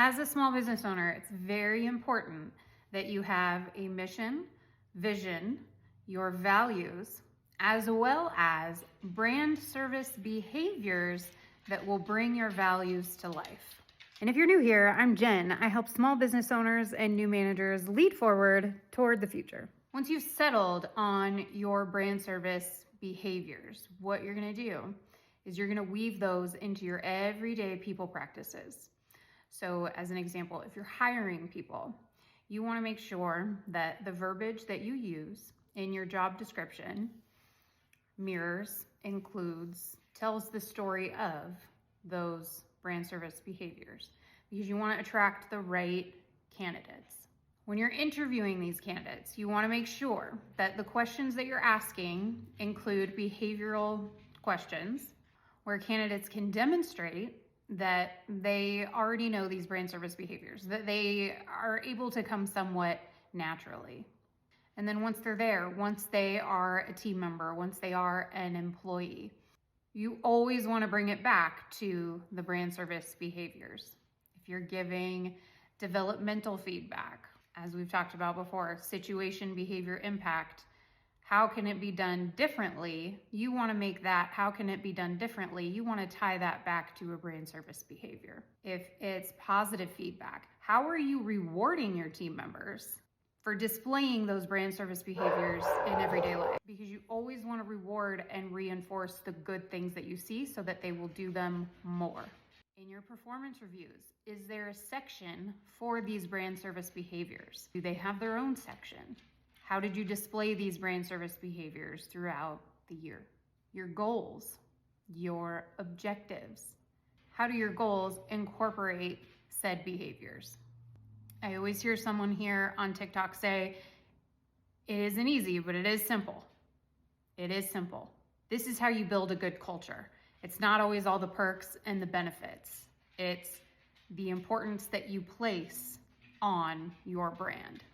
As a small business owner, it's very important that you have a mission, vision, your values, as well as brand service behaviors that will bring your values to life. And if you're new here, I'm Jen. I help small business owners and new managers lead forward toward the future. Once you've settled on your brand service behaviors, what you're gonna do is you're gonna weave those into your everyday people practices. So as an example, if you're hiring people, you wanna make sure that the verbiage that you use in your job description mirrors, includes, tells the story of those brand service behaviors, because you want to attract the right candidates. When you're interviewing these candidates, you want to make sure that the questions that you're asking include behavioral questions where candidates can demonstrate that they already know these brand service behaviors, that they are able to come somewhat naturally. And then once they're there, once they are a team member, once they are an employee, you always want to bring it back to the brand service behaviors. If you're giving developmental feedback, as we've talked about before, situation, behavior, impact, how can it be done differently? You want to make that, how can it be done differently? You want to tie that back to a brand service behavior. If it's positive feedback, how are you rewarding your team members for displaying those brand service behaviors in everyday life? Because you always want to reward and reinforce the good things that you see so that they will do them more. In your performance reviews, is there a section for these brand service behaviors? Do they have their own section? How did you display these brand service behaviors throughout the year? Your goals, your objectives. How do your goals incorporate said behaviors? I always hear someone here on TikTok say, it isn't easy, but it is simple. It is simple. This is how you build a good culture. It's not always all the perks and the benefits. It's the importance that you place on your brand.